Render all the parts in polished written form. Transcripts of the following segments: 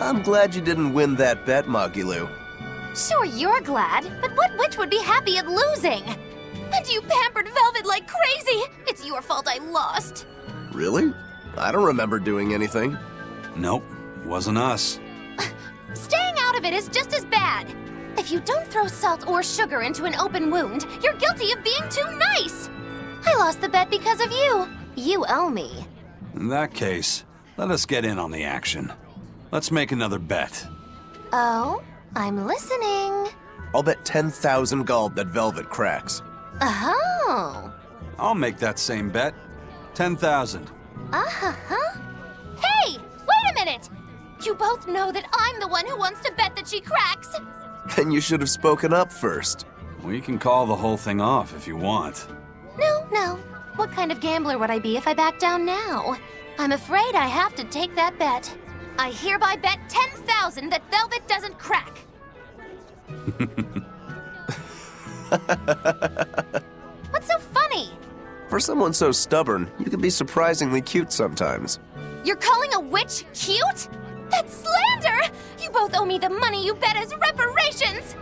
I'm glad you didn't win that bet, Magilou. Sure, you're glad, but what witch would be happy at losing? And you pampered Velvet like crazy! It's your fault I lost. Really? I don't remember doing anything. Nope, it wasn't us. Staying out of it is just as bad. If you don't throw salt or sugar into an open wound, you're guilty of being too nice. I lost the bet because of you. You owe me. In that case, let us get in on the action. Let's make another bet. Oh? I'm listening. I'll bet 10,000 gold that Velvet cracks. Oh. I'll make that same bet. 10,000. Uh-huh. Hey! Wait a minute! You both know that I'm the one who wants to bet that she cracks. Then you should have spoken up first. We can call the whole thing off if you want. No. What kind of gambler would I be if I back down now? I'm afraid I have to take that bet. I hereby bet 10,000 that Velvet doesn't crack. What's so funny? For someone so stubborn, you can be surprisingly cute sometimes. You're calling a witch cute? That's slander! You both owe me the money you bet as reparations!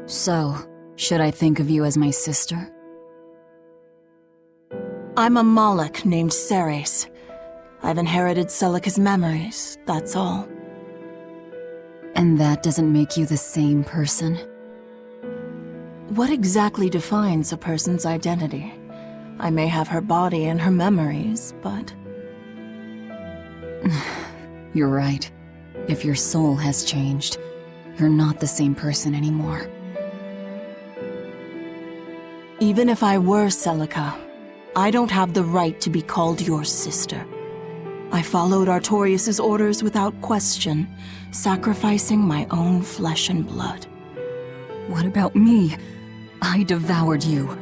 So, should I think of you as my sister? I'm a Moloch named Ceres. I've inherited Celica's memories, that's all. And that doesn't make you the same person? What exactly defines a person's identity? I may have her body and her memories, but... You're right. If your soul has changed, you're not the same person anymore. Even if I were Celica, I don't have the right to be called your sister. I followed Artorius' orders without question, sacrificing my own flesh and blood. What about me? I devoured you.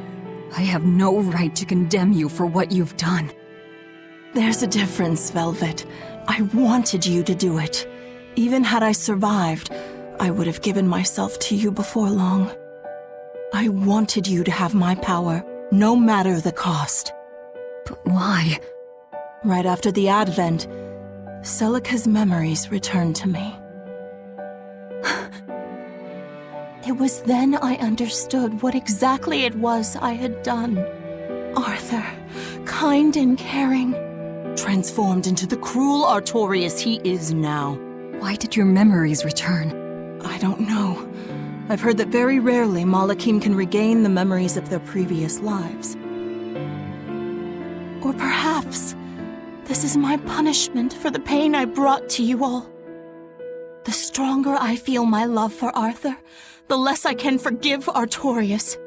I have no right to condemn you for what you've done. There's a difference, Velvet. I wanted you to do it. Even had I survived, I would have given myself to you before long. I wanted you to have my power, no matter the cost. But why? Right after the Advent, Celica's memories returned to me. It was then I understood what exactly it was I had done. Arthur, kind and caring, transformed into the cruel Artorius he is now. Why did your memories return? I don't know. I've heard that very rarely Malachim can regain the memories of their previous lives. Or perhaps this is my punishment for the pain I brought to you all. The stronger I feel my love for Arthur, the less I can forgive Artorius.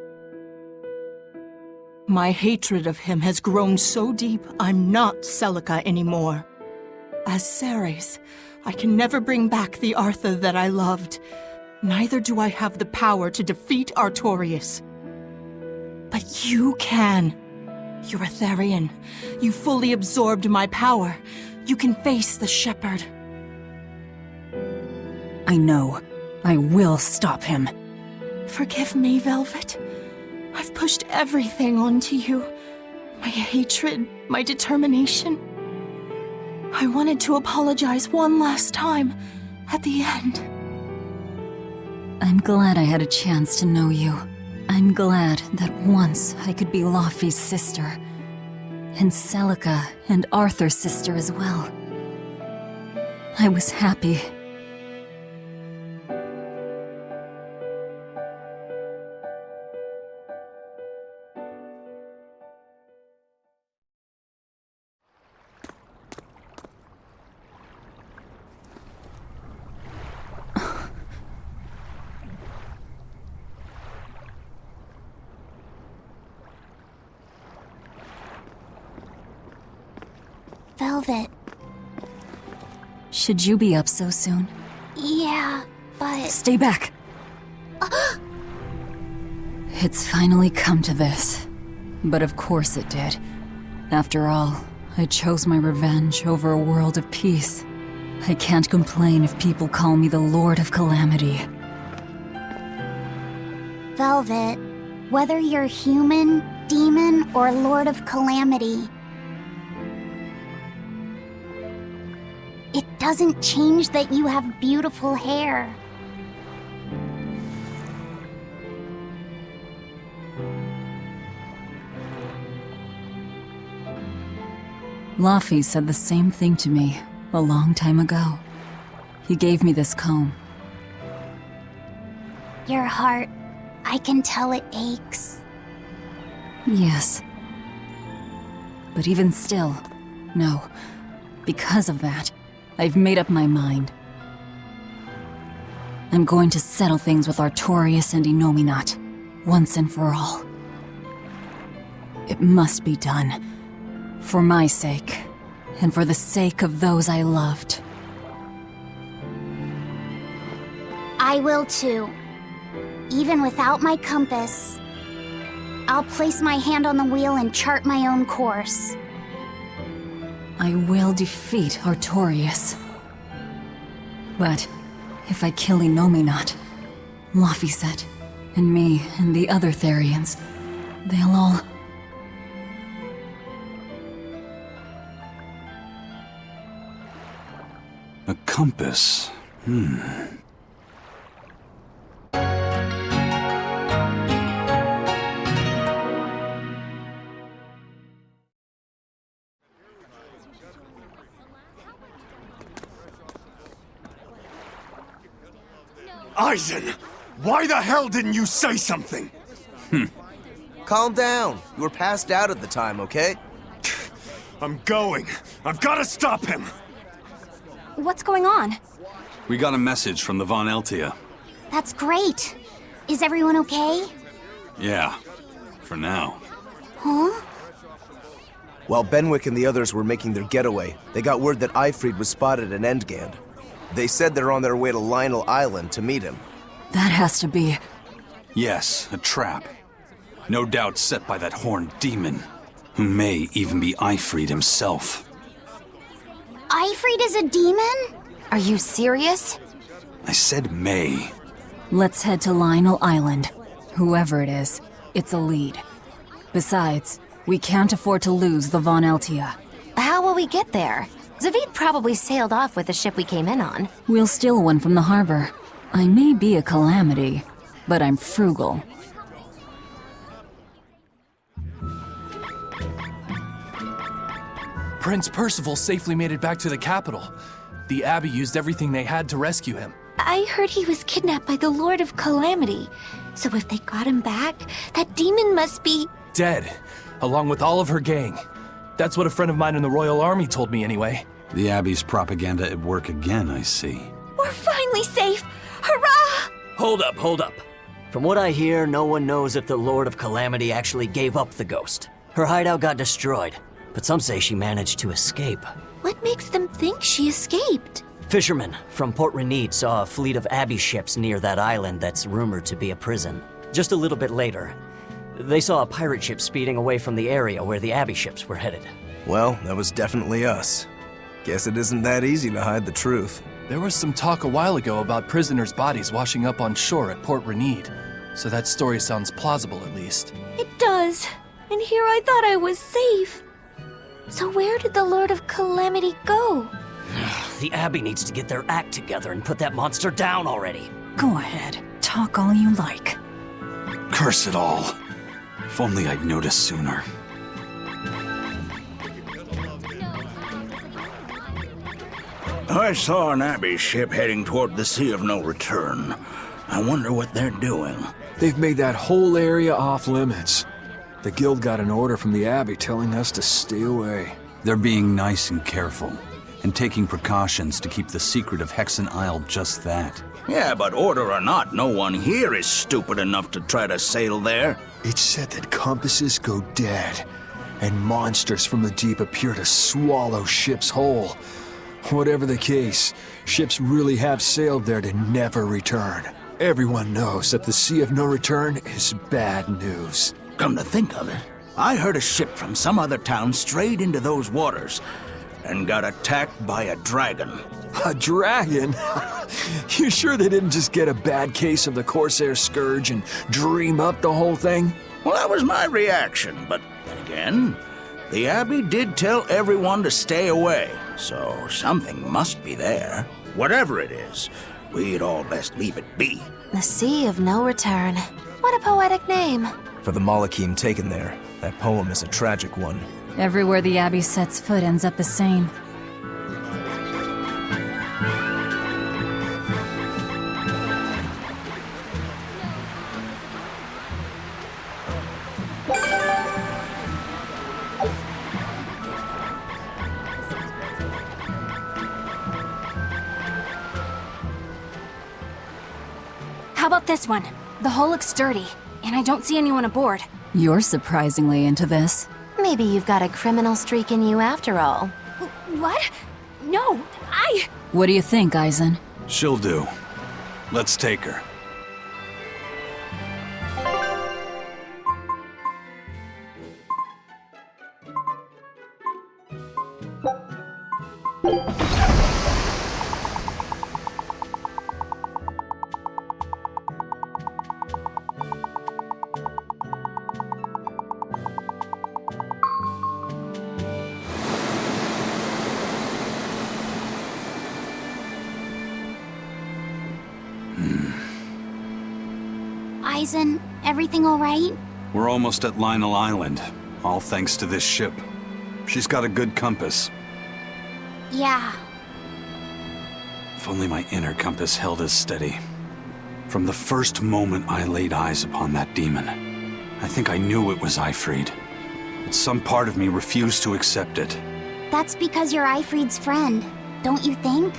My hatred of him has grown so deep, I'm not Celica anymore. As Ceres, I can never bring back the Arthur that I loved. Neither do I have the power to defeat Artorius. But you can. You're a Therian. You fully absorbed my power. You can face the Shepherd. I know. I will stop him. Forgive me, Velvet. I've pushed everything onto you. My hatred, my determination. I wanted to apologize one last time, at the end. I'm glad I had a chance to know you. I'm glad that once I could be Laufey's sister. And Celica and Arthur's sister as well. I was happy. Velvet. Should you be up so soon? Yeah, but... Stay back! It's finally come to this. But of course it did. After all, I chose my revenge over a world of peace. I can't complain if people call me the Lord of Calamity. Velvet, whether you're human, demon, or Lord of Calamity, it doesn't change that you have beautiful hair. Laffy said the same thing to me a long time ago. He gave me this comb. Your heart, I can tell it aches. Yes. But even still, no. Because of that, I've made up my mind. I'm going to settle things with Artorias and Innomata, once and for all. It must be done. For my sake, and for the sake of those I loved. I will too. Even without my compass, I'll place my hand on the wheel and chart my own course. I will defeat Artorias. But if I kill Innomata, Laffy said, and me and the other Therians, they'll all... A compass. Eisen! Why the hell didn't you say something? Calm down. You were passed out at the time, okay? I'm going. I've got to stop him! What's going on? We got a message from the Von Eltia. That's great. Is everyone okay? Yeah, for now. Huh? While Benwick and the others were making their getaway, they got word that Eifried was spotted in Endgand. They said they're on their way to Lionel Island to meet him. That has to be... Yes, a trap. No doubt set by that horned demon, who may even be Eifried himself. Eifried is a demon? Are you serious? I said may. Let's head to Lionel Island. Whoever it is, it's a lead. Besides, we can't afford to lose the Von Eltia. How will we get there? Zavid probably sailed off with the ship we came in on. We'll steal one from the harbor. I may be a calamity, but I'm frugal. Prince Percival safely made it back to the capital. The Abbey used everything they had to rescue him. I heard he was kidnapped by the Lord of Calamity. So if they got him back, that demon must be... Dead, along with all of her gang. That's what a friend of mine in the Royal Army told me anyway. The Abbey's propaganda at work again, I see. We're finally safe! Hurrah! Hold up. From what I hear, no one knows if the Lord of Calamity actually gave up the ghost. Her hideout got destroyed, but some say she managed to escape. What makes them think she escaped? Fishermen from Port Renid saw a fleet of Abbey ships near that island that's rumored to be a prison. Just a little bit later, they saw a pirate ship speeding away from the area where the Abbey ships were headed. Well, that was definitely us. Guess it isn't that easy to hide the truth. There was some talk a while ago about prisoners' bodies washing up on shore at Port Renid. So that story sounds plausible, at least. It does. And here I thought I was safe. So where did the Lord of Calamity go? The Abbey needs to get their act together and put that monster down already. Go ahead. Talk all you like. Curse it all. If only I'd noticed sooner. I saw an Abbey ship heading toward the Sea of No Return. I wonder what they're doing. They've made that whole area off limits. The Guild got an order from the Abbey telling us to stay away. They're being nice and careful, and taking precautions to keep the secret of Hexen Isle just that. Yeah, but order or not, no one here is stupid enough to try to sail there. It's said that compasses go dead, and monsters from the deep appear to swallow ships whole. Whatever the case, ships really have sailed there to never return. Everyone knows that the Sea of No Return is bad news. Come to think of it, I heard a ship from some other town strayed into those waters and got attacked by a dragon. A dragon? You sure they didn't just get a bad case of the Corsair Scourge and dream up the whole thing? Well, that was my reaction, but then again, the Abbey did tell everyone to stay away, so something must be there. Whatever it is, we'd all best leave it be. The Sea of No Return. What a poetic name. For the Malachim taken there, that poem is a tragic one. Everywhere the Abbey sets foot ends up the same. How about this one? The hull looks sturdy, and I don't see anyone aboard. You're surprisingly into this. Maybe you've got a criminal streak in you after all. What? No, What do you think, Eisen? She'll do. Let's take her. Eisen, everything all right? We're almost at Lionel Island, all thanks to this ship. She's got a good compass. Yeah. If only my inner compass held as steady. From the first moment I laid eyes upon that demon, I think I knew it was Eifried. But some part of me refused to accept it. That's because you're Eifried's friend, don't you think?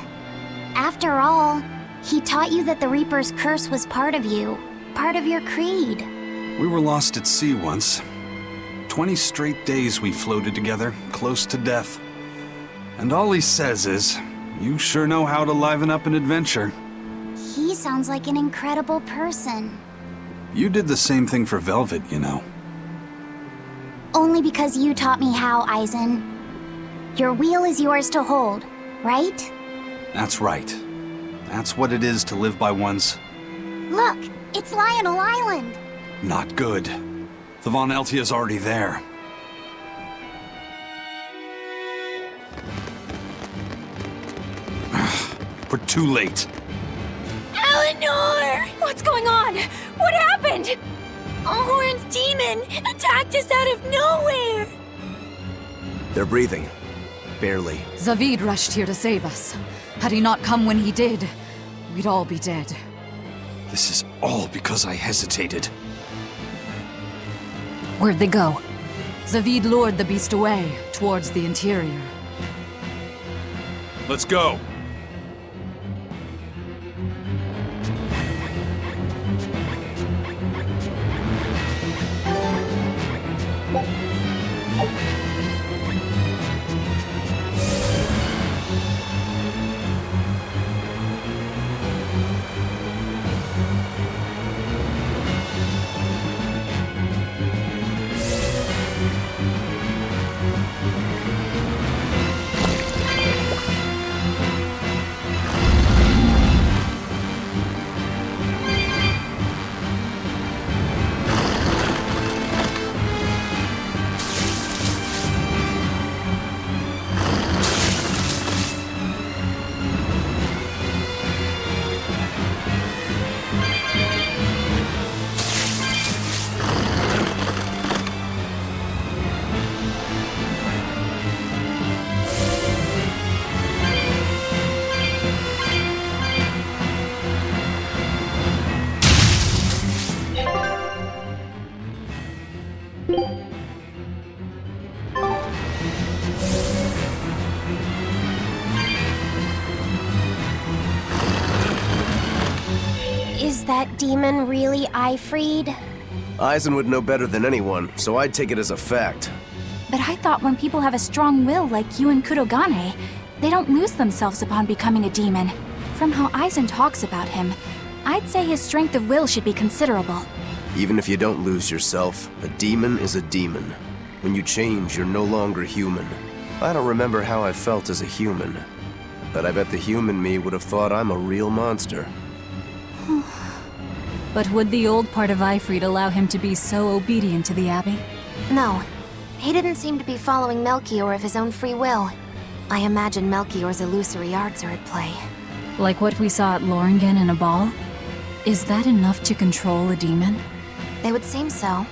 After all, he taught you that the Reaper's curse was part of you, part of your creed. We were lost at sea once. 20 straight days we floated together, close to death. And all he says is, you sure know how to liven up an adventure. He sounds like an incredible person. You did the same thing for Velvet, you know. Only because you taught me how, Eisen. Your wheel is yours to hold, right? That's right. That's what it is to live by one's... Look, it's Lionel Island! Not good. The Von Eltia's already there. We're too late. Eleanor! What's going on? What happened? A horned demon attacked us out of nowhere! They're breathing. Barely. Zavid rushed here to save us. Had he not come when he did, we'd all be dead. This is all because I hesitated. Where'd they go? Zavid lured the beast away, towards the interior. Let's go. Is that demon really Eifried? Eisen would know better than anyone, so I'd take it as a fact. But I thought when people have a strong will like you and Kurogane, they don't lose themselves upon becoming a demon. From how Eisen talks about him, I'd say his strength of will should be considerable. Even if you don't lose yourself, a demon is a demon. When you change, you're no longer human. I don't remember how I felt as a human, but I bet the human me would have thought I'm a real monster. But would the old part of Ifrid allow him to be so obedient to the Abbey? No. He didn't seem to be following Melchior of his own free will. I imagine Melchior's illusory arts are at play. Like what we saw at Loringen in a ball? Is that enough to control a demon? It would seem so.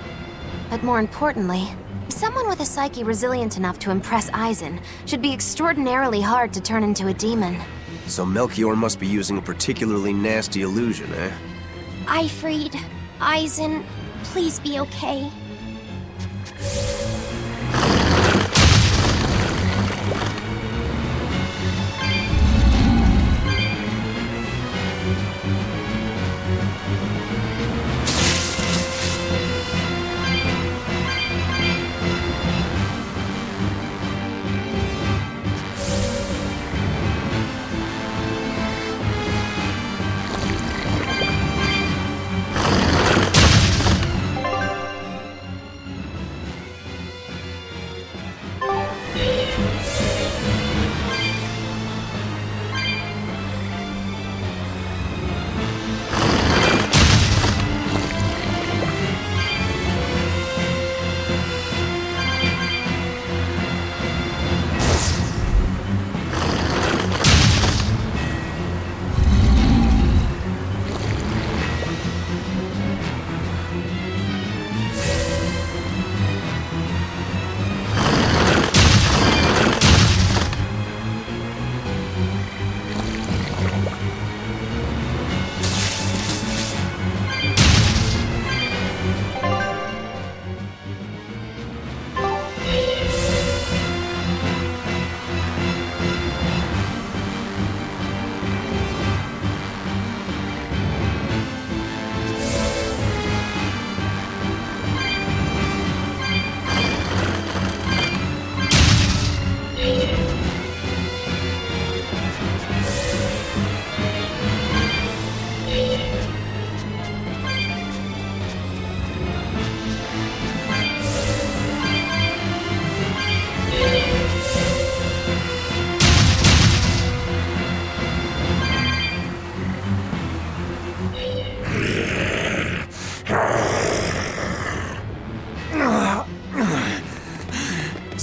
But more importantly, someone with a psyche resilient enough to impress Eisen should be extraordinarily hard to turn into a demon. So Melchior must be using a particularly nasty illusion, eh? Ifrid, Eisen, please be okay.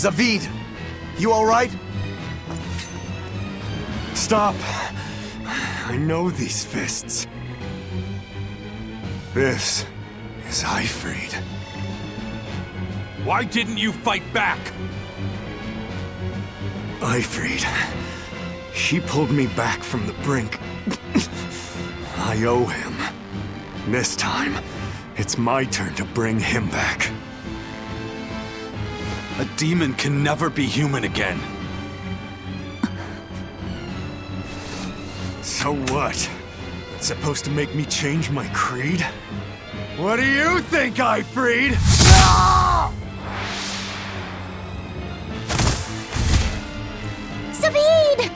Zavid! You alright? Stop! I know these fists. This is Ifrid. Why didn't you fight back? Ifrid. She pulled me back from the brink. I owe him. This time, it's my turn to bring him back. A demon can never be human again. So what? It's supposed to make me change my creed? What do you think, Ifrid? Zavid!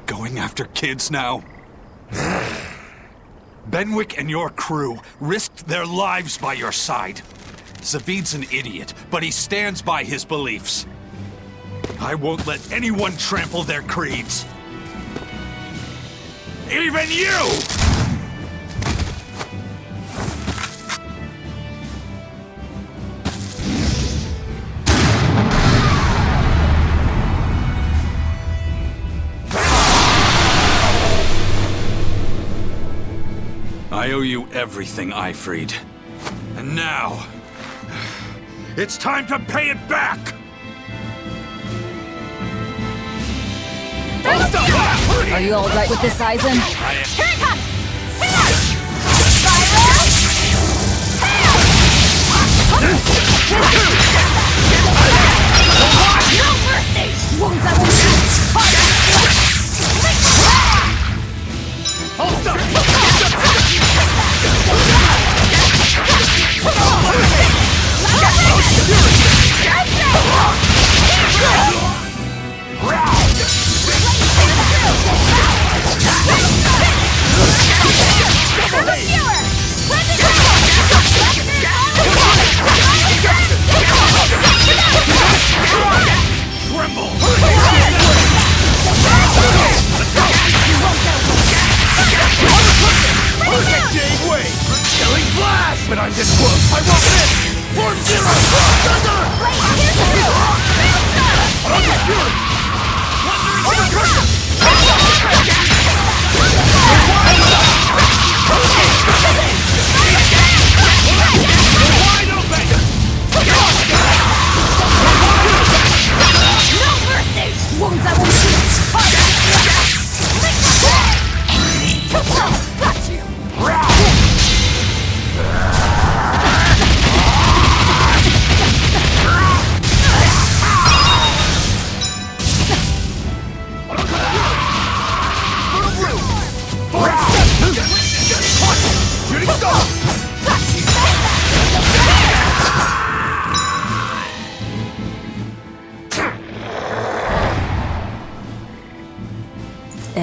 Going after kids now? Benwick and your crew risked their lives by your side. Zavid's an idiot, but he stands by his beliefs. I won't let anyone trample their creeds. Even you! I owe you everything, Ifrid. And now, it's time to pay it back! Are you all right with this, Eisen? Here it comes! No mercy! Wounds that will Hold up!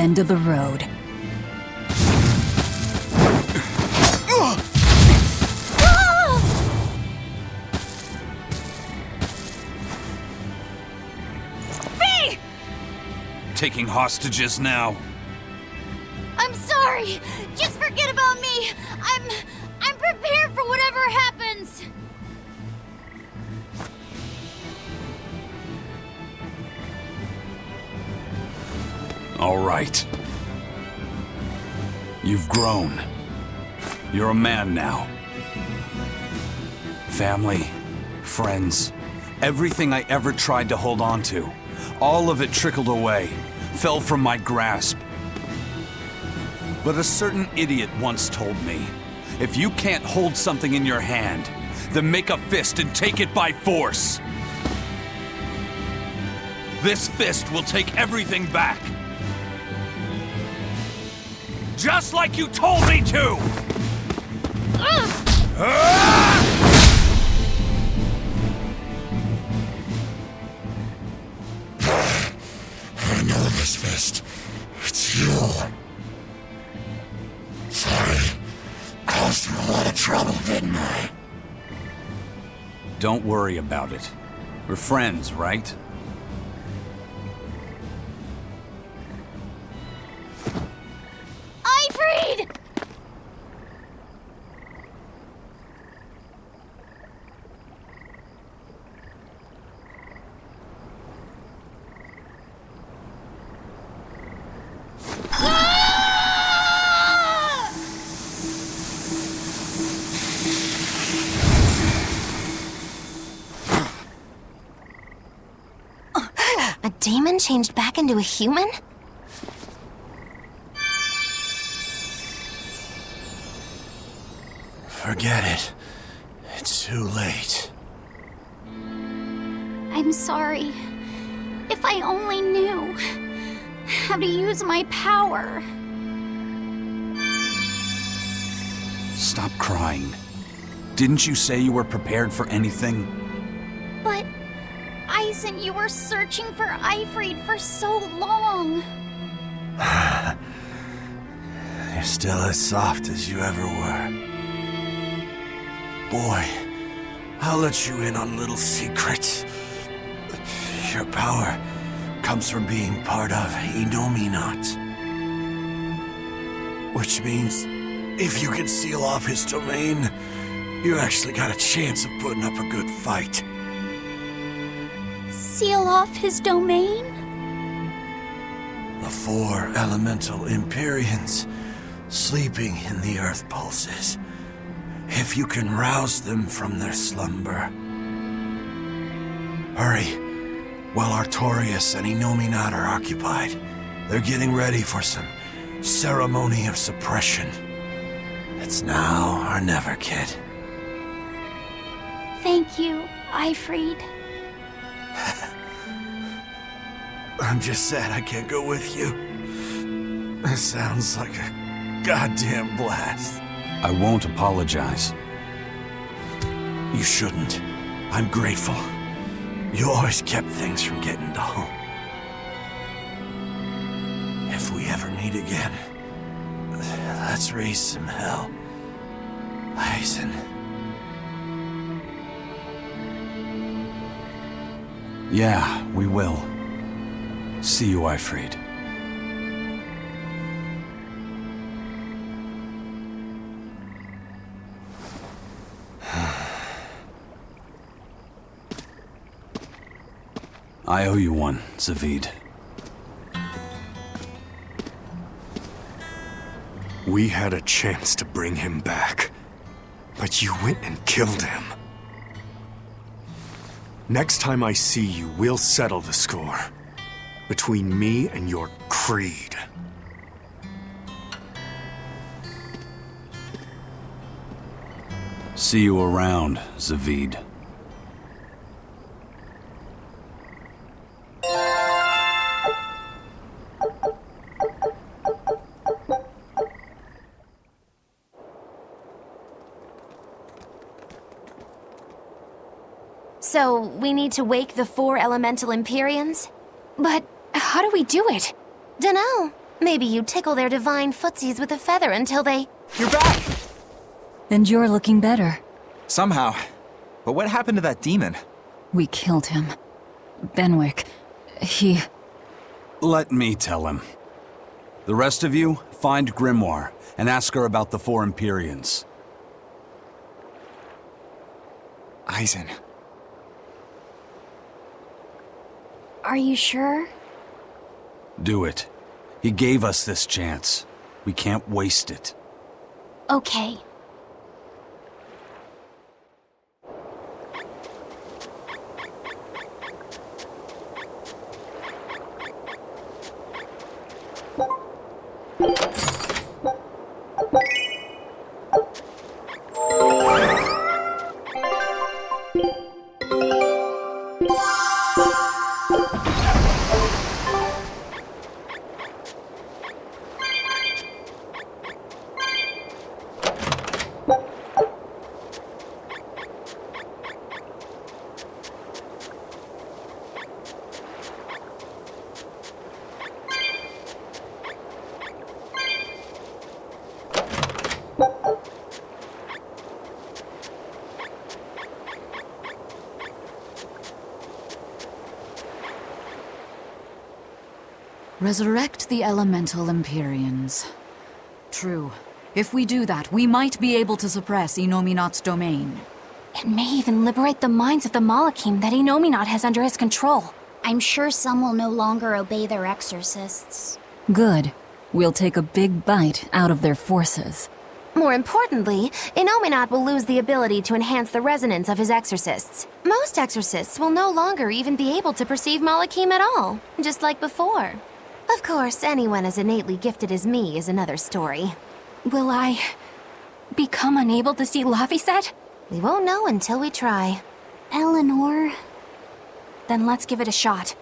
end of the road. Taking hostages now. I'm sorry. Just forget about me. I'm prepared for whatever happens. All right. You've grown. You're a man now. Family, friends, everything I ever tried to hold on to, all of it trickled away, fell from my grasp. But a certain idiot once told me, if you can't hold something in your hand, then make a fist and take it by force. This fist will take everything back. Just like you told me to! I know this fist. It's you. Sorry. Caused you a lot of trouble, didn't I? Don't worry about it. We're friends, right? Ifrid! A demon changed back into a human? Forget it. It's too late. I'm sorry. If I only knew how to use my power. Stop crying. Didn't you say you were prepared for anything? But Eisen, you were searching for Ifrid for so long. You're still as soft as you ever were. Boy, I'll let you in on little secrets. Your power comes from being part of Inomata. Which means, if you can seal off his domain, you actually got a chance of putting up a good fight. Seal off his domain? The 4 elemental Empyreans sleeping in the earth pulses. If you can rouse them from their slumber. Hurry, while Artorias and Innomata are occupied. They're getting ready for some ceremony of suppression. It's now or never, kid. Thank you, Ifrid. I'm just sad I can't go with you. It sounds like a goddamn blast. I won't apologize. You shouldn't. I'm grateful. You always kept things from getting dull. If we ever meet again, let's raise some hell. Eisen. Yeah, we will. See you, Ifrid. I owe you one, Zavid. We had a chance to bring him back, but you went and killed him. Next time I see you, we'll settle the score. Between me and your creed. See you around, Zavid. So, we need to wake the 4 elemental Empyreans? But how do we do it? Dunno. Maybe you tickle their divine footsies with a feather until they... You're back! And you're looking better. Somehow. But what happened to that demon? We killed him. Benwick, he... Let me tell him. The rest of you, find Grimoire and ask her about the 4 Empyreans. Eisen. Are you sure? Do it. He gave us this chance. We can't waste it. Okay. Resurrect the elemental Empyreans. True. If we do that, we might be able to suppress Inominat's domain. It may even liberate the minds of the Malakim that Inominat has under his control. I'm sure some will no longer obey their exorcists. Good. We'll take a big bite out of their forces. More importantly, Inominat will lose the ability to enhance the resonance of his exorcists. Most exorcists will no longer even be able to perceive Malakim at all, just like before. Of course, anyone as innately gifted as me is another story. Will I... become unable to see Laphicet? We won't know until we try. Eleanor... Then let's give it a shot.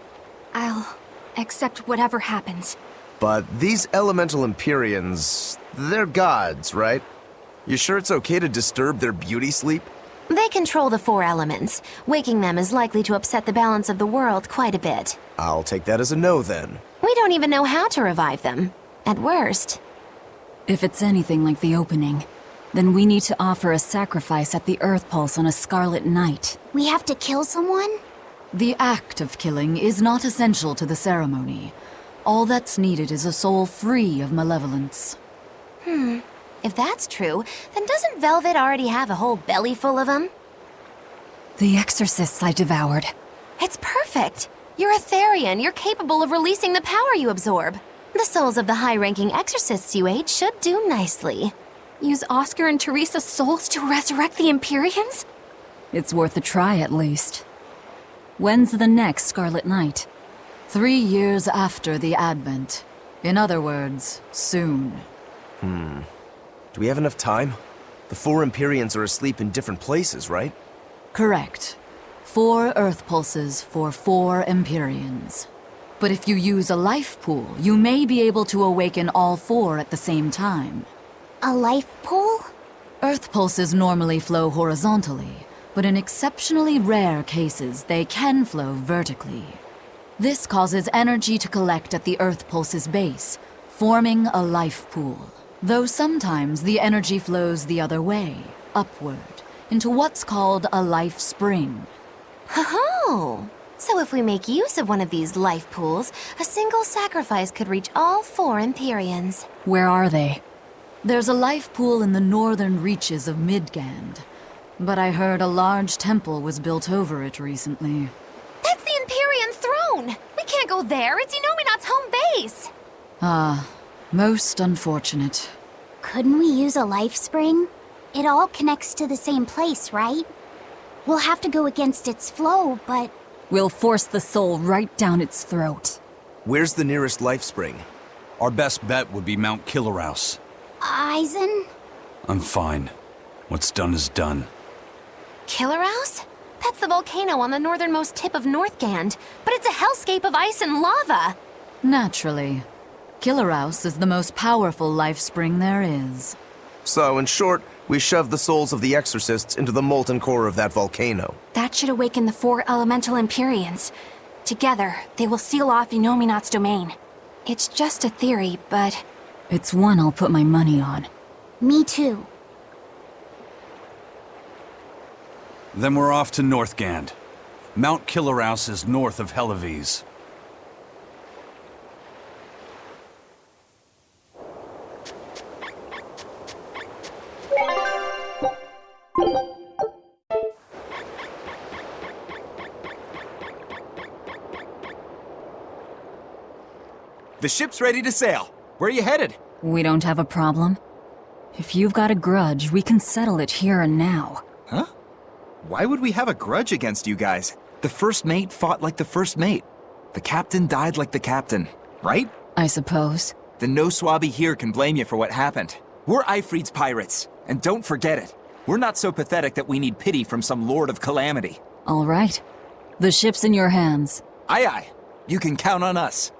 I'll accept whatever happens. But these elemental Empyreans, they're gods, right? You sure it's okay to disturb their beauty sleep? They control the 4 elements. Waking them is likely to upset the balance of the world quite a bit. I'll take that as a no then. We don't even know how to revive them. At worst. If it's anything like the opening, then we need to offer a sacrifice at the Earth Pulse on a Scarlet Night. We have to kill someone? The act of killing is not essential to the ceremony. All that's needed is a soul free of malevolence. If that's true, then doesn't Velvet already have a whole belly full of them? The exorcists I devoured. It's perfect. You're Etherian. You're capable of releasing the power you absorb. The souls of the high-ranking exorcists you ate should do nicely. Use Oscar and Teresa's souls to resurrect the Empyreans? It's worth a try at least. When's the next Scarlet Night? 3 years after the Advent. In other words, soon. Do we have enough time? The 4 Empyreans are asleep in different places, right? Correct. 4 Earth Pulses for 4 Empyreans. But if you use a life pool, you may be able to awaken all 4 at the same time. A life pool? Earth Pulses normally flow horizontally, but in exceptionally rare cases, they can flow vertically. This causes energy to collect at the Earth Pulse's base, forming a life pool. Though sometimes the energy flows the other way, upward, into what's called a life spring. Oh! So if we make use of one of these life pools, a single sacrifice could reach all 4 Empyreans. Where are they? There's a life pool in the northern reaches of Midgand, but I heard a large temple was built over it recently. That's the Empyrean throne! We can't go there, it's Inominat's home base! Most unfortunate. Couldn't we use a life spring? It all connects to the same place, right? We'll have to go against its flow, but... We'll force the soul right down its throat. Where's the nearest life spring? Our best bet would be Mount Killerhouse. Eisen? I'm fine. What's done is done. Killerhouse? That's the volcano on the northernmost tip of Northgand, but it's a hellscape of ice and lava! Naturally. Killerhouse is the most powerful life spring there is. So, in short, we shove the souls of the exorcists into the molten core of that volcano. That should awaken the 4 elemental Empyreans. Together, they will seal off Inominat's domain. It's just a theory, but... It's one I'll put my money on. Me too. Then we're off to Northgand. Mount Killerhouse is north of Helives. The ship's ready to sail. Where are you headed? We don't have a problem. If you've got a grudge, we can settle it here and now. Huh? Why would we have a grudge against you guys? The first mate fought like the first mate. The captain died like the captain, right? I suppose. Then no swabby here can blame you for what happened. We're Ifrid's pirates, and don't forget it. We're not so pathetic that we need pity from some lord of calamity. All right. The ship's in your hands. Aye aye. You can count on us.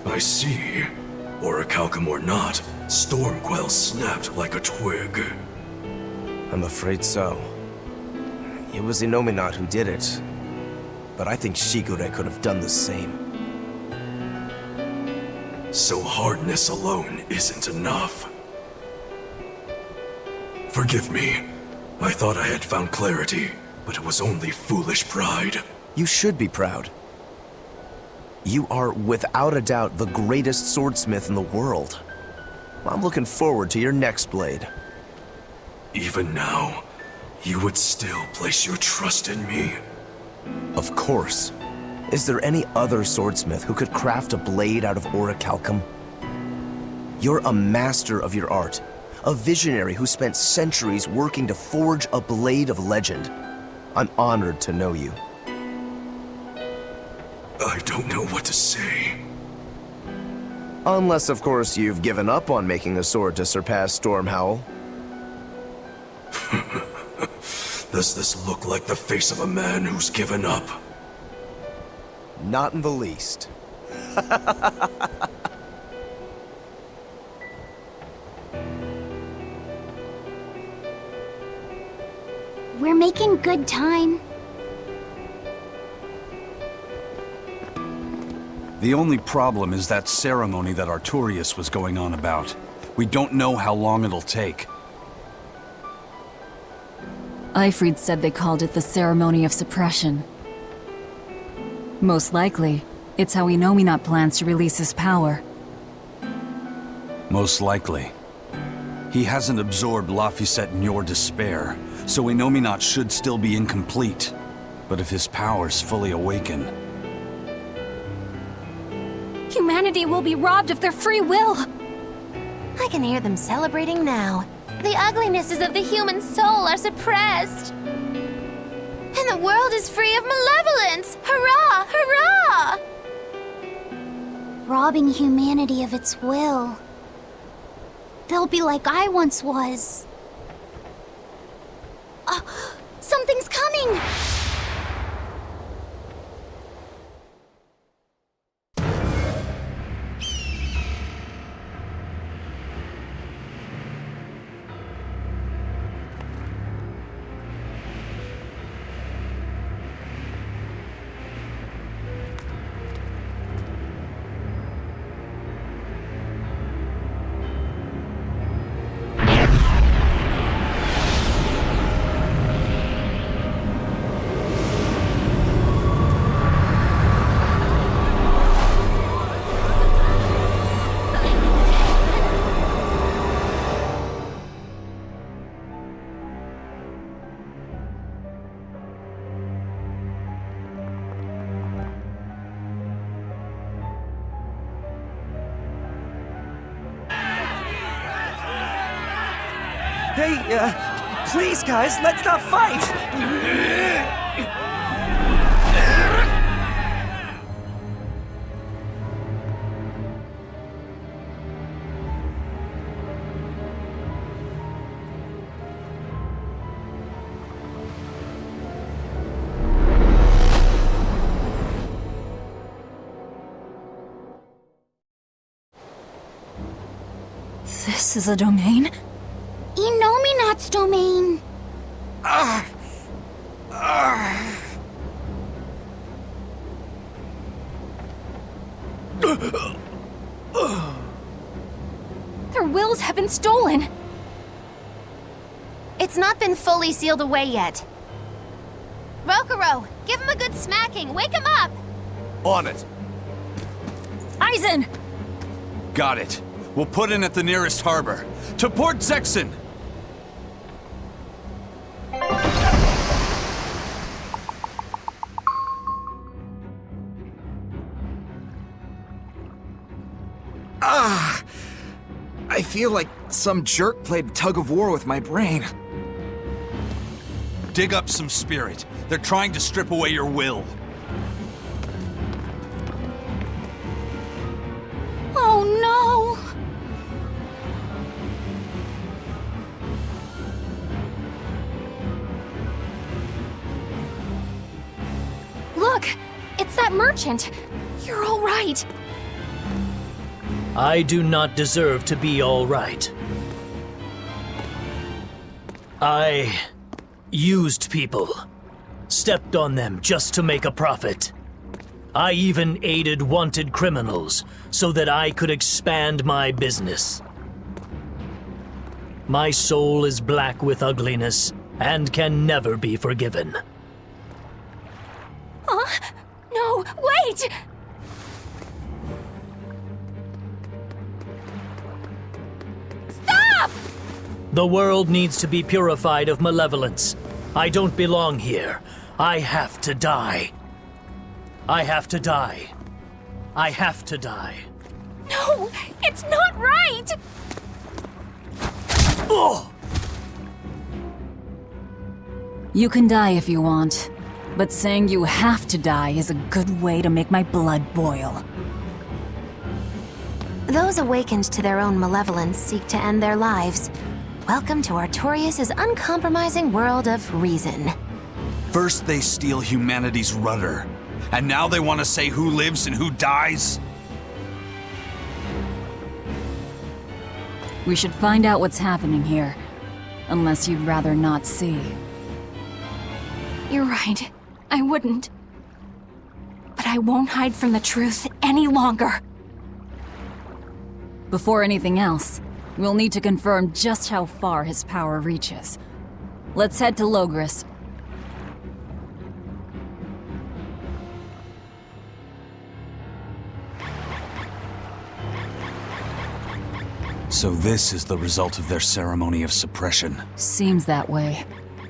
I see. Orichalcum or not, Stormquell snapped like a twig. I'm afraid so. It was Innomata who did it. But I think Shigure could have done the same. So hardness alone isn't enough. Forgive me. I thought I had found clarity, but it was only foolish pride. You should be proud. You are, without a doubt, the greatest swordsmith in the world. I'm looking forward to your next blade. Even now, you would still place your trust in me? Of course. Is there any other swordsmith who could craft a blade out of orichalcum? You're a master of your art, a visionary who spent centuries working to forge a blade of legend. I'm honored to know you. I don't know what to say. Unless, of course, you've given up on making a sword to surpass Stormhowl. Does this look like the face of a man who's given up? Not in the least. We're making good time. The only problem is that ceremony that Artorius was going on about. We don't know how long it'll take. Ifrid said they called it the Ceremony of Suppression. Most likely, it's how Innomata plans to release his power. Most likely. He hasn't absorbed Laphicet in your despair, so Innomata should still be incomplete. But if his powers fully awaken... Humanity will be robbed of their free will! I can hear them celebrating now. The uglinesses of the human soul are suppressed. And the world is free of malevolence! Hurrah! Hurrah! Robbing humanity of its will. They'll be like I once was. Something's coming! okay? Please, guys, let's not fight! This is a domain? Inominat's domain. Their wills have been stolen. It's not been fully sealed away yet. Rokuro, give him a good smacking. Wake him up! On it. Aizen! Got it. We'll put in at the nearest harbor. To Port Zexin! I feel like some jerk played tug-of-war with my brain. Dig up some spirit. They're trying to strip away your will. Oh no! Look! It's that merchant! You're all right! I do not deserve to be all right. I used people, stepped on them just to make a profit. I even aided wanted criminals so that I could expand my business. My soul is black with ugliness and can never be forgiven. Huh? No, wait! Stop! The world needs to be purified of malevolence. I don't belong here. I have to die. I have to die. I have to die. No, it's not right! Oh! You can die if you want, but saying you have to die is a good way to make my blood boil. Those awakened to their own malevolence seek to end their lives. Welcome to Artorias' uncompromising world of reason. First they steal humanity's rudder, and now they want to say who lives and who dies? We should find out what's happening here, unless you'd rather not see. You're right. I wouldn't. But I won't hide from the truth any longer. Before anything else, we'll need to confirm just how far his power reaches. Let's head to Logris. So this is the result of their ceremony of suppression. Seems that way.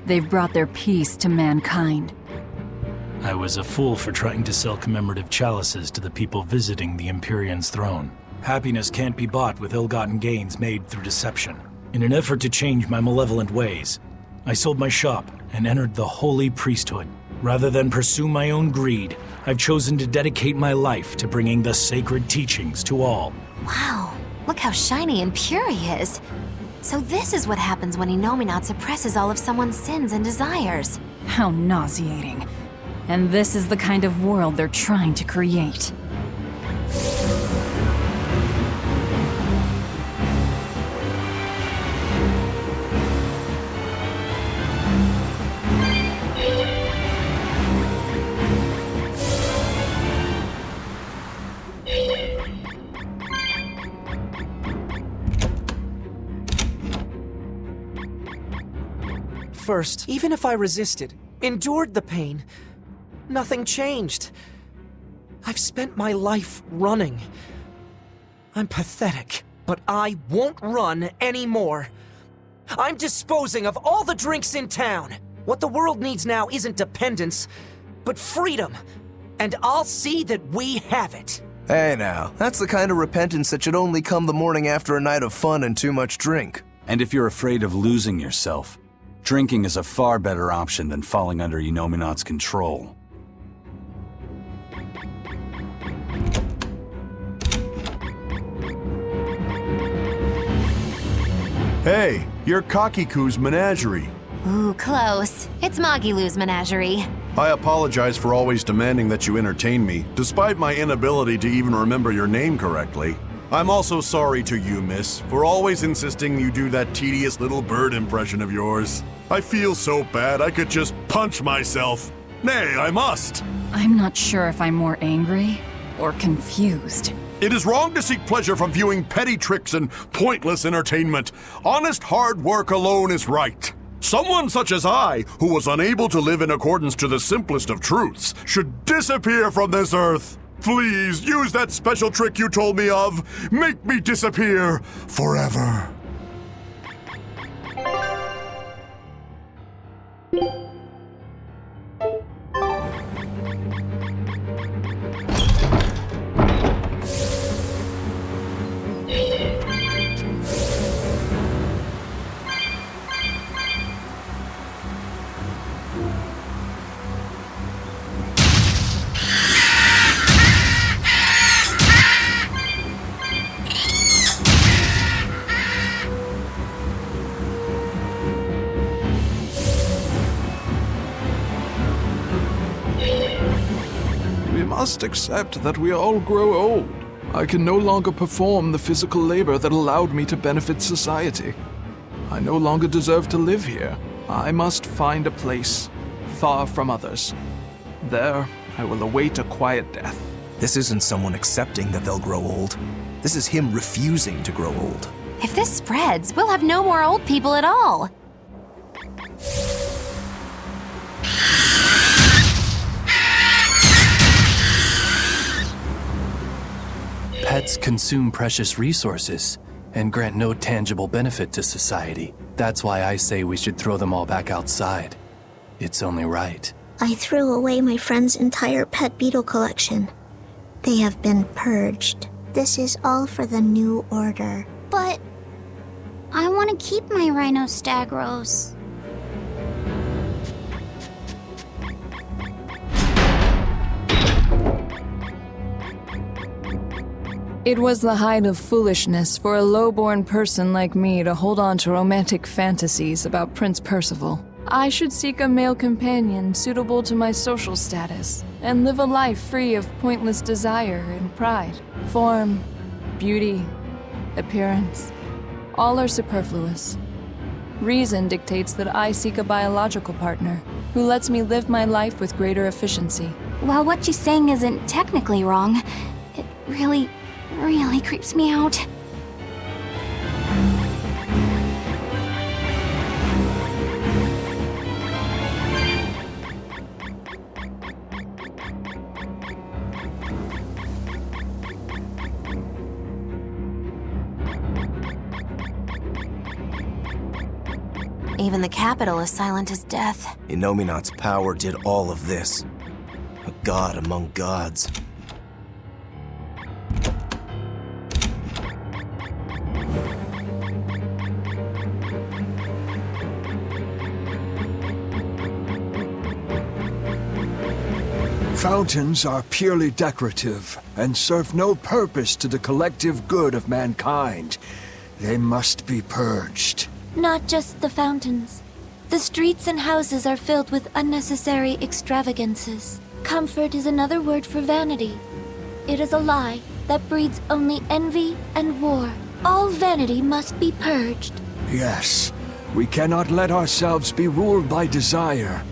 They've brought their peace to mankind. I was a fool for trying to sell commemorative chalices to the people visiting the Empyrean's throne. Happiness can't be bought with ill-gotten gains made through deception. In an effort to change my malevolent ways, I sold my shop and entered the holy priesthood. Rather than pursue my own greed, I've chosen to dedicate my life to bringing the sacred teachings to all. Wow, look how shiny and pure he is. So this is what happens when Inominat suppresses all of someone's sins and desires. How nauseating. And this is the kind of world they're trying to create. First, even if I resisted, endured the pain, nothing changed. I've spent my life running. I'm pathetic, but I won't run anymore. I'm disposing of all the drinks in town. What the world needs now isn't dependence, but freedom. And I'll see that we have it. Hey now, that's the kind of repentance that should only come the morning after a night of fun and too much drink. And if you're afraid of losing yourself, drinking is a far better option than falling under Inominat's control. Hey, you're Kakiku's menagerie. Ooh, close. It's Magilu's menagerie. I apologize for always demanding that you entertain me, despite my inability to even remember your name correctly. I'm also sorry to you, miss, for always insisting you do that tedious little bird impression of yours. I feel so bad I could just punch myself. Nay, I must. I'm not sure if I'm more angry or confused. It is wrong to seek pleasure from viewing petty tricks and pointless entertainment. Honest hard work alone is right. Someone such as I, who was unable to live in accordance to the simplest of truths, should disappear from this earth. Please, use that special trick you told me of. Make me disappear forever. We must accept that we all grow old. I can no longer perform the physical labor that allowed me to benefit society. I no longer deserve to live here. I must find a place far from others. There, I will await a quiet death. This isn't someone accepting that they'll grow old. This is him refusing to grow old. If this spreads, we'll have no more old people at all. Pets consume precious resources and grant no tangible benefit to society. That's why I say we should throw them all back outside. It's only right. I threw away my friend's entire pet beetle collection. They have been purged. This is all for the new order. But I want to keep my rhinostagros. It was the height of foolishness for a low-born person like me to hold on to romantic fantasies about Prince Percival. I should seek a male companion suitable to my social status, and live a life free of pointless desire and pride. Form, beauty, appearance, all are superfluous. Reason dictates that I seek a biological partner who lets me live my life with greater efficiency. While what you're saying isn't technically wrong, it really creeps me out. Even the capital is silent as death. Inominat's power did all of this. A god among gods. Fountains are purely decorative and serve no purpose to the collective good of mankind. They must be purged. Not just the fountains. The streets and houses are filled with unnecessary extravagances. Comfort is another word for vanity. It is a lie that breeds only envy and war. All vanity must be purged. Yes, we cannot let ourselves be ruled by desire.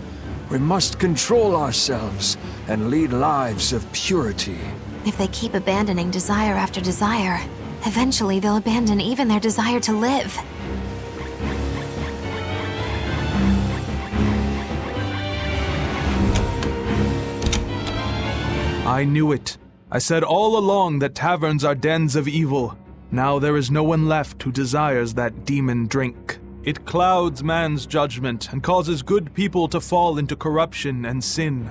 We must control ourselves and lead lives of purity. If they keep abandoning desire after desire, eventually they'll abandon even their desire to live. I knew it. I said all along that taverns are dens of evil. Now there is no one left who desires that demon drink. It clouds man's judgment and causes good people to fall into corruption and sin.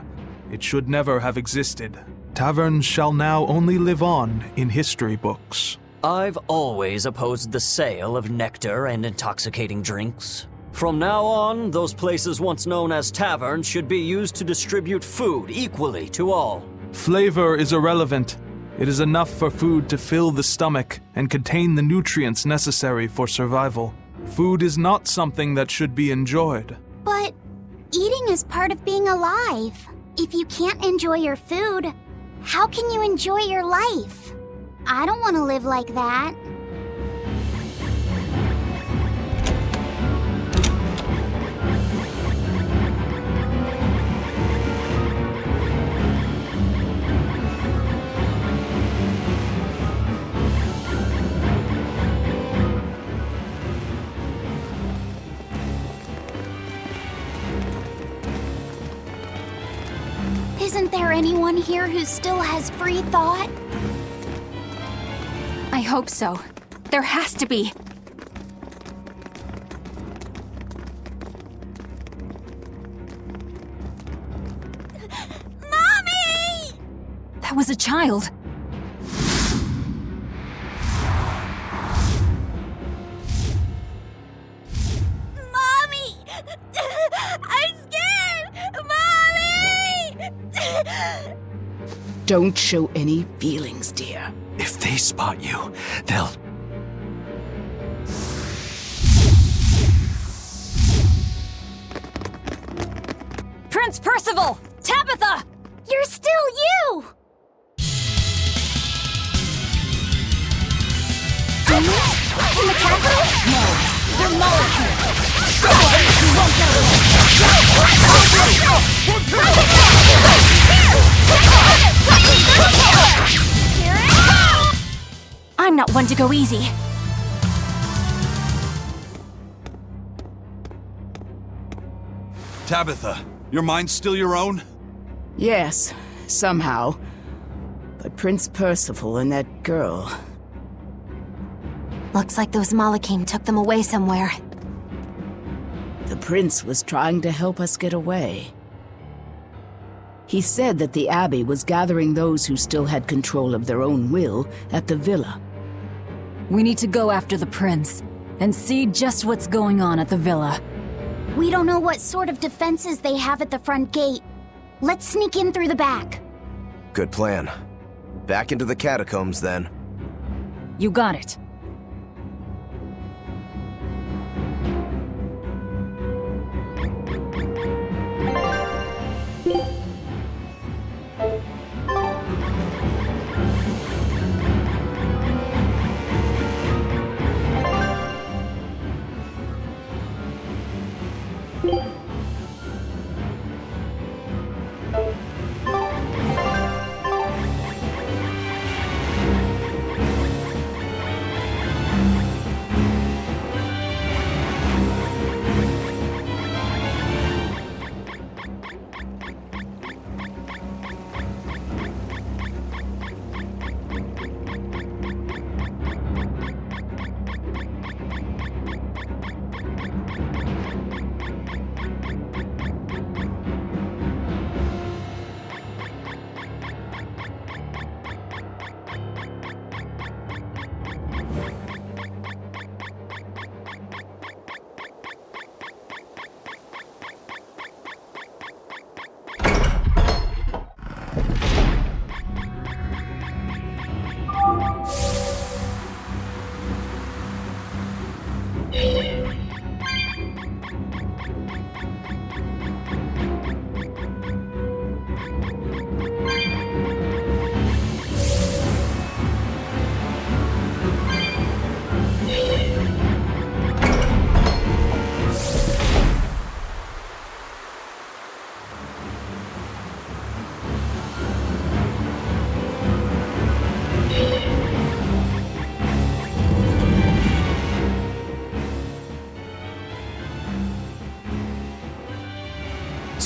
It should never have existed. Taverns shall now only live on in history books. I've always opposed the sale of nectar and intoxicating drinks. From now on, those places once known as taverns should be used to distribute food equally to all. Flavor is irrelevant. It is enough for food to fill the stomach and contain the nutrients necessary for survival. Food is not something that should be enjoyed. But eating is part of being alive. If you can't enjoy your food, how can you enjoy your life? I don't want to live like that. Isn't there anyone here who still has free thought? I hope so. There has to be. Mommy! That was a child. Mommy! I'm scared! Mommy! Don't show any feelings, dear. If they spot you, they'll... Prince Percival! Tabitha! You're still you! Demons? In the capital? No, they're molecules. You won't get I'm not one to go easy. Tabitha, your mind's still your own? Yes, somehow. But Prince Percival and that girl... Looks like those Malachim took them away somewhere. The prince was trying to help us get away. He said that the Abbey was gathering those who still had control of their own will at the villa. We need to go after the prince and see just what's going on at the villa. We don't know what sort of defenses they have at the front gate. Let's sneak in through the back. Good plan. Back into the catacombs, then. You got it.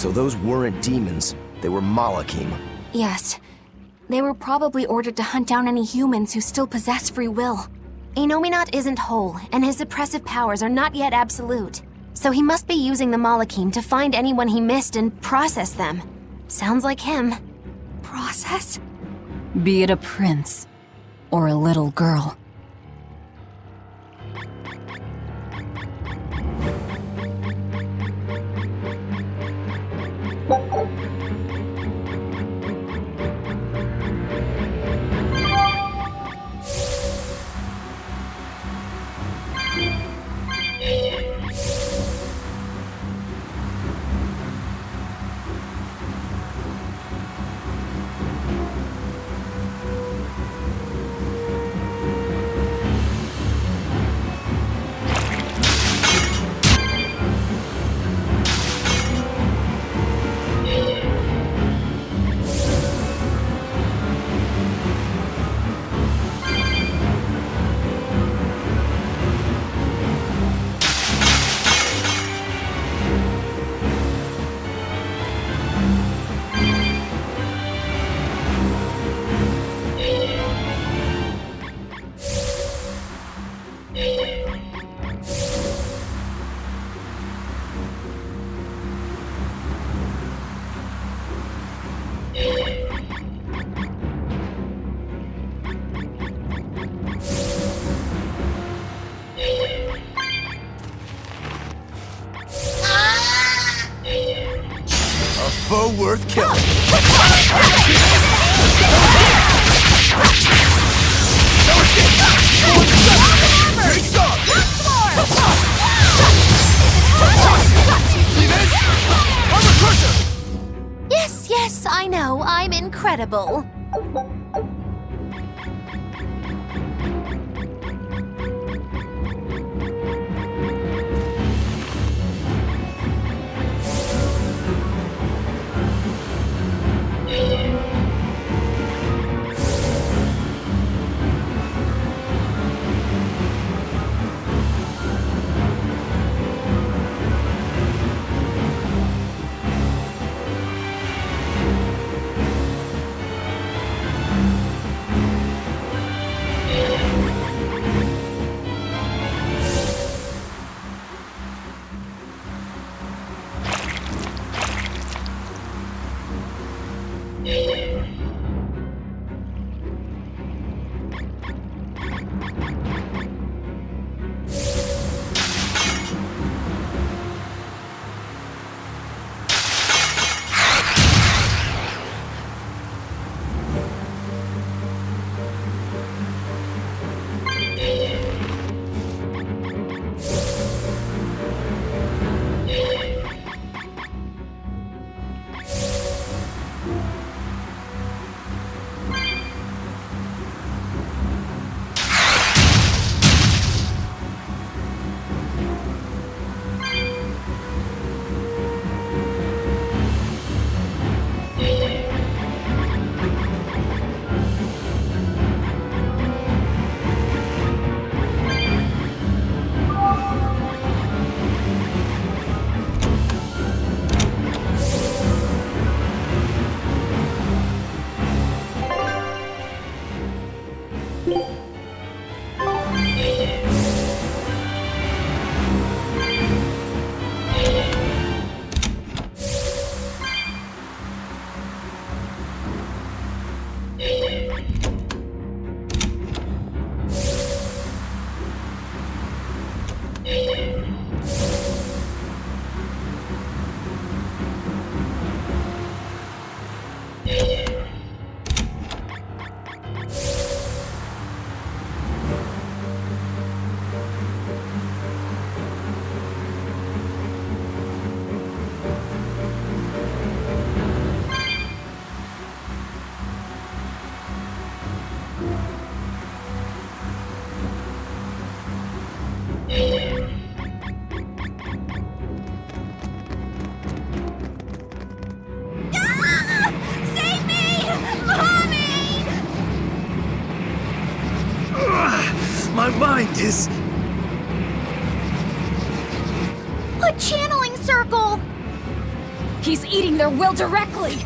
So those weren't demons, they were Malachim. Yes. They were probably ordered to hunt down any humans who still possess free will. Innominat isn't whole, and his suppressive powers are not yet absolute. So he must be using the Malachim to find anyone he missed and process them. Sounds like him. Process? Be it a prince or a little girl. foe worth killing. Yes, yes, I know. I'm incredible. My mind is... A channeling circle! He's eating their will directly!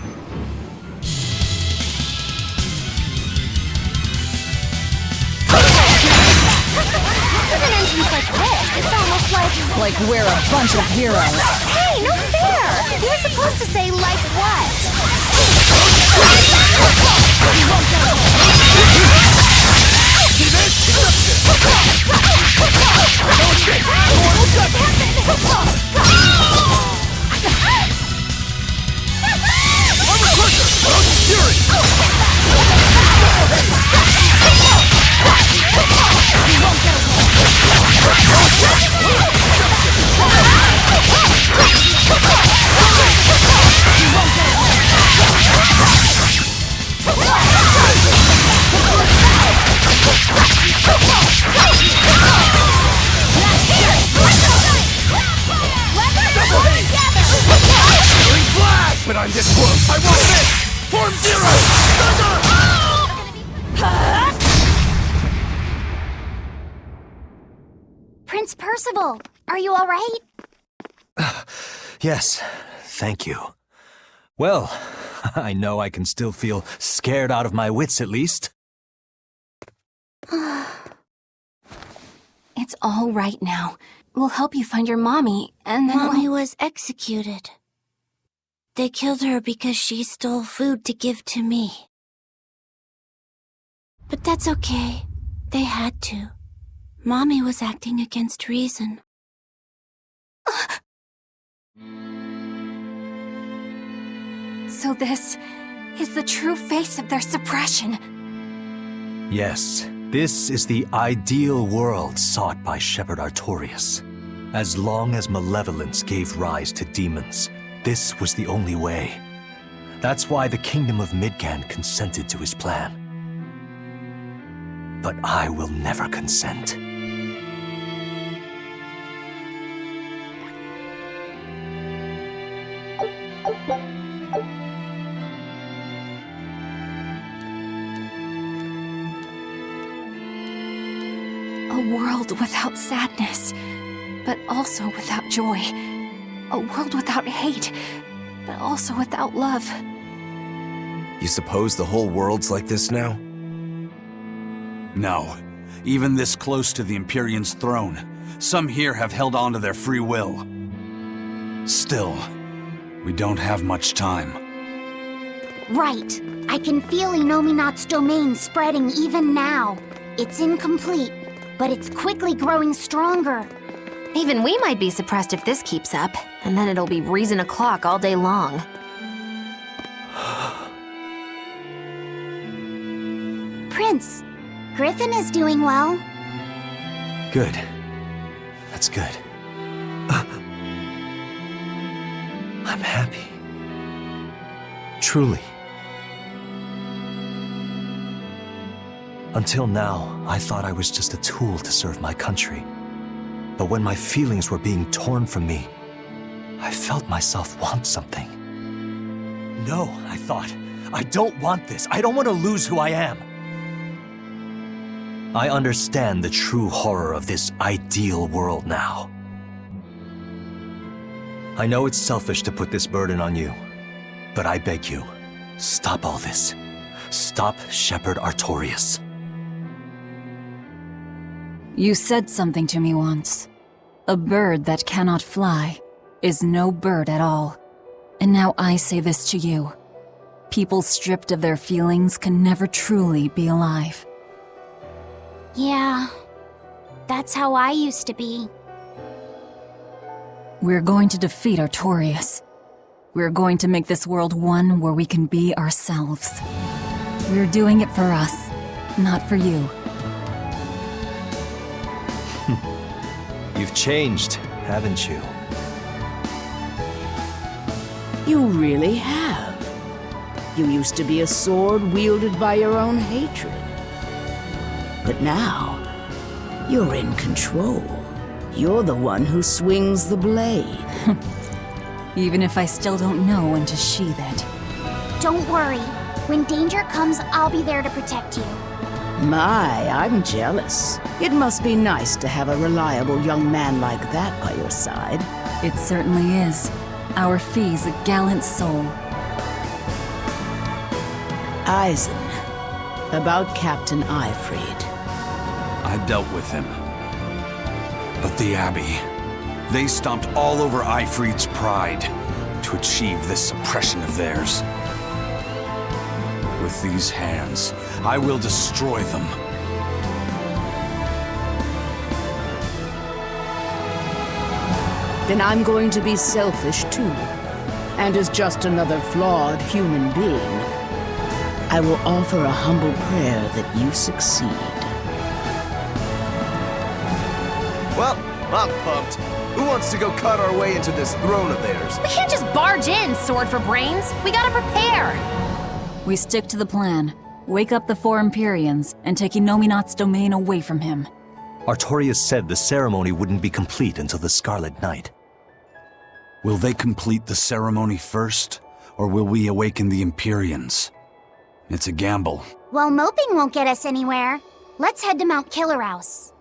With an entrance like this, it's almost like... Like we're a bunch of heroes. Hey, no fair! You're supposed to say, like what? See this? But I'm this close! I won't miss! Form zero! Prince Percival, are you all right? Yes, thank you. Well, I know I can still feel scared out of my wits at least. It's all right now. We'll help you find your mommy, and then Mommy was executed. They killed her because she stole food to give to me. But that's okay. They had to. Mommy was acting against reason. So this is the true face of their suppression. Yes, this is the ideal world sought by Shepherd Artorias. As long as malevolence gave rise to demons, this was the only way. That's why the Kingdom of Midgand consented to his plan. But I will never consent. A world without sadness, but also without joy. A world without hate, but also without love. You suppose the whole world's like this now? No. Even this close to the Empyrean's throne, some here have held on to their free will. Still, we don't have much time. Right. I can feel Inominat's domain spreading even now. It's incomplete, but it's quickly growing stronger. Even we might be suppressed if this keeps up, and then it'll be reason o'clock all day long. Prince, Griffin is doing well. Good. That's good. I'm happy. Truly. Until now, I thought I was just a tool to serve my country. But when my feelings were being torn from me, I felt myself want something. No, I thought. I don't want this. I don't want to lose who I am. I understand the true horror of this ideal world now. I know it's selfish to put this burden on you, but I beg you, stop all this. Stop Shepherd Artorias. You said something to me once. A bird that cannot fly is no bird at all. And now I say this to you. People stripped of their feelings can never truly be alive. Yeah, that's how I used to be. We're going to defeat Artorias. We're going to make this world one where we can be ourselves. We're doing it for us, not for you. You've changed, haven't you? You really have. You used to be a sword wielded by your own hatred. But now, you're in control. You're the one who swings the blade. Even if I still don't know when to sheath it. Don't worry. When danger comes, I'll be there to protect you. My, I'm jealous. It must be nice to have a reliable young man like that by your side. It certainly is. Our Fee's a gallant soul. Eisen, about Captain Eifried. I dealt with him. But the Abbey, they stomped all over Eifried's pride to achieve this suppression of theirs. With these hands, I will destroy them. Then I'm going to be selfish too. And as just another flawed human being, I will offer a humble prayer that you succeed. Well, I'm pumped. Who wants to go cut our way into this throne of theirs? We can't just barge in, sword for brains. We gotta prepare. We stick to the plan. Wake up the four Empyreans and take Inominat's domain away from him. Artorias said the ceremony wouldn't be complete until the Scarlet Night. Will they complete the ceremony first, or will we awaken the Empyreans? It's a gamble. Well, moping won't get us anywhere. Let's head to Mount Killerhouse.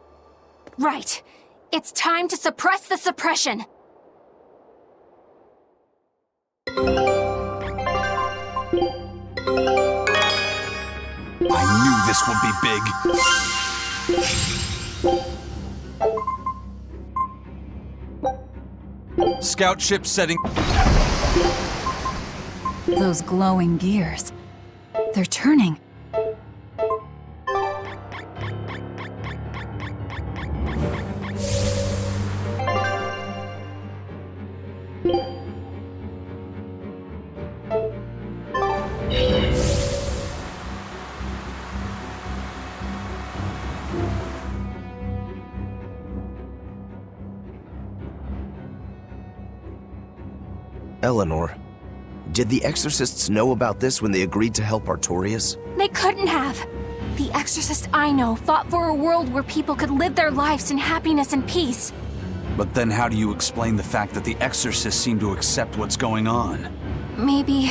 Right. It's time to suppress the suppression. I knew this would be big. Scout ship setting. Those glowing gears. They're turning. Eleanor, did the exorcists know about this when they agreed to help Artorias? They couldn't have. The exorcists I know fought for a world where people could live their lives in happiness and peace. But then how do you explain the fact that the exorcists seem to accept what's going on? Maybe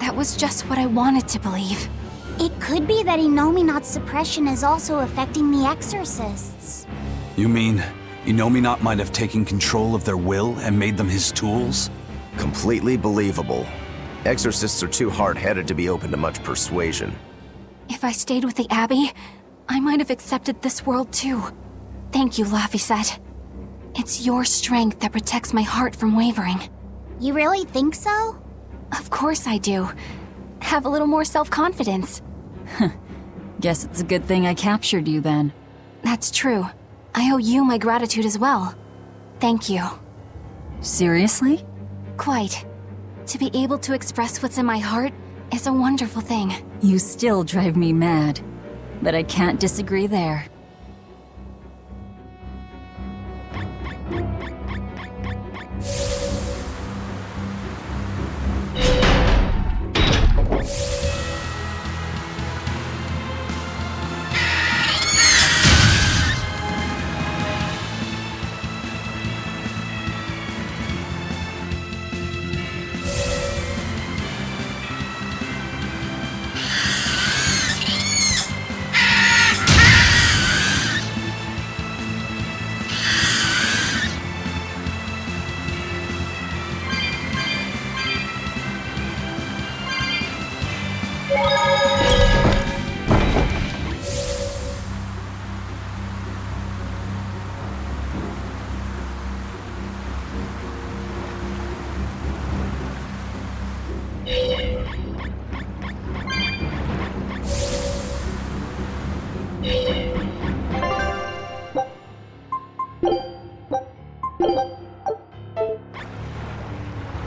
that was just what I wanted to believe. It could be that Innominat's suppression is also affecting the exorcists. You mean Innominat might have taken control of their will and made them his tools? Completely believable. Exorcists are too hard-headed to be open to much persuasion. If I stayed with the Abbey, I might have accepted this world too. Thank you, Laphicet. It's your strength that protects my heart from wavering. You really think so? Of course I do. Have a little more self-confidence. Guess it's a good thing I captured you then. That's true. I owe you my gratitude as well. Thank you. Seriously? Quite. To be able to express what's in my heart is a wonderful thing. You still drive me mad. But I can't disagree there.